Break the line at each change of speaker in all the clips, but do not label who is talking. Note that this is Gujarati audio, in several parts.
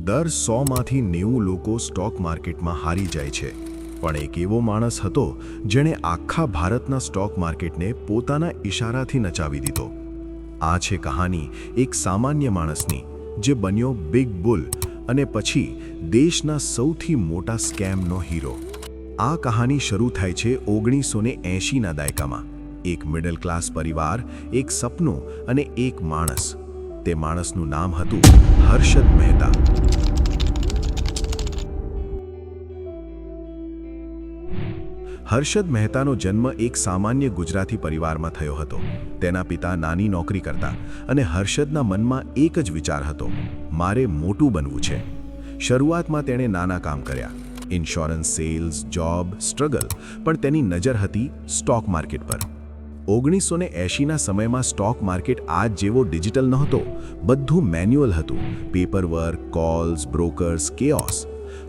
દર 100માંથી 90 લોકો સ્ટોક માર્કેટમાં હારી જાય છે, પણ એક એવો માણસ હતો જેણે આખા ભારતના સ્ટોક માર્કેટને પોતાના ઇશારાથી નચાવી દીધો. આ છે કહાની એક સામાન્ય માણસની જે બન્યો બિગ બુલ અને પછી દેશના સૌથી મોટા સ્કેમનો હીરો. આ કહાની શરૂ થાય છે 1980ના દાયકામાં. એક મિડલ ક્લાસ પરિવાર, એક સપનું અને એક માણસ. તે માણસનું નામ હતું હર્ષદ મહેતા. હર્ષદ મહેતાનો જન્મ એક સામાન્ય ગુજરાતી પરિવારમાં થયો હતો. તેના પિતા નાની નોકરી કરતા અને હર્ષદના મનમાં એક જ વિચાર હતો, મારે મોટું બનવું છે. શરૂઆતમાં તેણે નાના કામ કર્યા, ઇન્સ્યોરન્સ સેલ્સ, જોબ, સ્ટ્રગલ, પણ તેની નજર હતી સ્ટોક માર્કેટ પર. 1980ના સમયમાં સ્ટોક માર્કેટ આજ જેવો ડિજિટલ નહોતો. બધું મેન્યુઅલ હતું, paperwork, calls, brokers, chaos.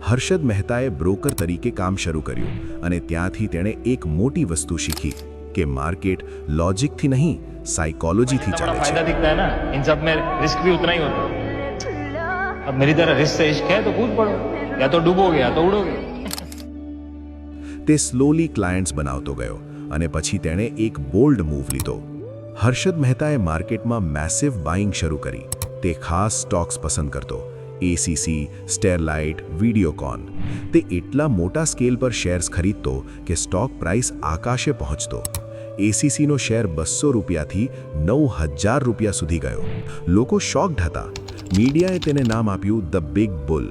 Harshad મહેતાએ બ્રોકર તરીકે કામ શરૂ કર્યું અને ત્યાંથી તેણે એક મોટી વસ્તુ શીખી કે માર્કેટ લોજિકથી નહીં, સાયકોલોજીથી ચાલે છે.
फायदा दिखता है ना, इन सब में रिस्क भी उतना ही होता है. अब मेरी तरह रिस्क से इश्क है तो कूद पड़ो, या तो डूबोगे या तो उड़ोगे.
તે સ્લોલી ક્લાયન્ટ્સ બનાવતો ગયો અને પછી તેણે એક બોલ્ડ મૂવ લીધો. હર્ષદ મહેતાએ માર્કેટમાં મેસિવ બાઇંગ શરૂ કરી. તે ખાસ સ્ટોક્સ પસંદ કરતો, એસીસી, સ્ટેરલાઇટ, વિડીયોકોન. તે એટલા મોટા સ્કેલ પર શેર્સ ખરીદતો કે સ્ટોક પ્રાઇસ આકાશે પહોંચતો. એસીસીનો શેર 200 રૂપિયાથી 9000 રૂપિયા સુધી ગયો. લોકો શોક્ડ હતા. મીડિયાએ તેને નામ આપ્યું ધ બિગ બુલ.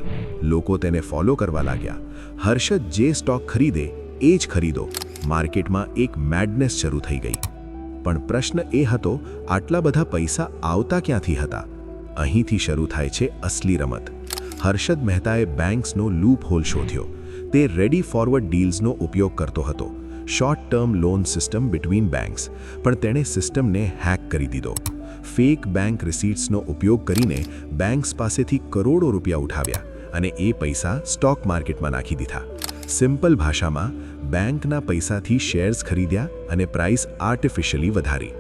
લોકો તેને ફોલો કરવા લાગ્યા. હર્ષદ જે સ્ટોક ખરીદે એ જ ખરીદો. માર્કેટમાં એક મેડનેસ શરૂ થઈ ગઈ. પણ પ્રશ્ન એ હતો, આટલા બધા પૈસા આવતા ક્યાંથી હતા? અહીંથી શરૂ થાય છે અસલી રમત. હર્ષદ મહેતાએ બેંક્સનો લૂપ હોલ શોધ્યો. તે રેડી ફોરવર્ડ ડીલ્સનો ઉપયોગ કરતો હતો, short term loan system between banks. પણ તેણે સિસ્ટમને હેક કરી દીધો. ફેક બેંક રિસીટ્સનો ઉપયોગ કરીને બેંક્સ પાસેથી કરોડો રૂપિયા ઉઠાવ્યા અને એ પૈસા સ્ટોક માર્કેટમાં નાખી દીધા. સિમ્પલ ભાષામાં, બેંકના પૈસાથી શેર્સ ખરીદ્યા અને પ્રાઇસ આર્ટિફિશિયલી વધારી.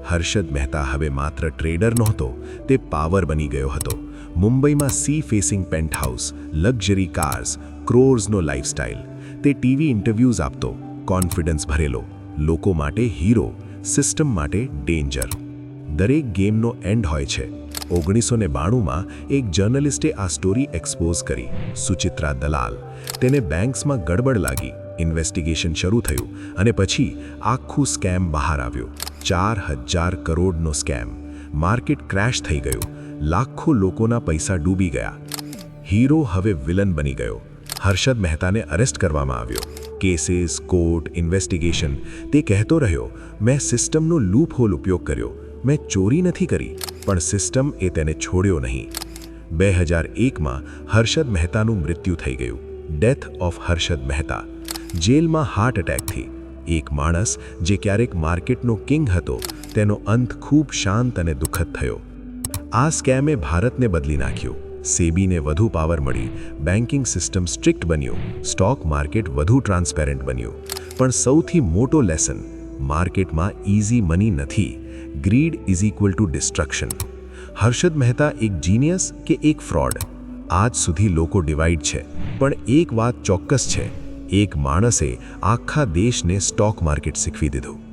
હર્ષદ મહેતા હવે માત્ર ટ્રેડર નહોતો, તે પાવર બની ગયો હતો. મુંબઈમાં sea facing penthouse, luxury cars, ક્રોર્સનો લાઇફસ્ટાઇલ. તે ટીવી ઇન્ટરવ્યૂઝ આપતો, કોન્ફિડન્સ ભરેલો, લોકો માટે હીરો, સિસ્ટમ માટે ડેન્જર. દરેક ગેમનો એન્ડ હોય છે. 1992માં એક જર્નલિસ્ટે આ સ્ટોરી એક્સપોઝ કરી. સુચિત્રા દલાલ. તેને બેંક્સમાં ગડબડ લાગી. ઇન્વેસ્ટિગેશન શરૂ થયું અને પછી આખું સ્કેમ બહાર આવ્યું. 4000 કરોડનો સ્કેમ. માર્કેટ ક્રેશ થઈ ગયું. લાખો લોકોના પૈસા ડૂબી ગયા. હીરો હવે વિલન બની ગયો. હર્ષદ મહેતાને અરેસ્ટ કરવામાં આવ્યો. Cases, court, investigation. તે કહેતો રહ્યો, મેં સિસ્ટમનો લૂપ હોલ ઉપયોગ કર્યો. મેં ચોરી નથી કરી, પણ સિસ્ટમ એ તેને છોડ્યો નહીં. 2001માં હર્ષદ મહેતાનું મૃત્યુ થઈ ગયું. Death of Harshad Mehta. જેલમાં હાર્ટ એટેકથી. એક માણસ જે ક્યારેક માર્કેટનો કિંગ હતો, તેનો અંત ખૂબ શાંત અને દુઃખદ થયો. આ સ્કેમે ભારતને બદલી નાખ્યું. સેબીને વધુ પાવર મળી, બેન્કિંગ સિસ્ટમ સ્ટ્રિક્ટ બન્યું, સ્ટોક માર્કેટ વધુ ટ્રાન્સપેરન્ટ બન્યું. પણ સૌથી મોટો લેસન, માર્કેટમાં ઇઝી મની નથી. Grid is equal to destruction. Harshad Mehta એક જીનિયસ કે એક ફ્રોડ? આજ સુધી લોકો ડિવાઇડ છે, પણ એક વાત ચોક્કસ છે, એક માણસે આખા દેશને સ્ટોક માર્કેટ શીખવી દીધું.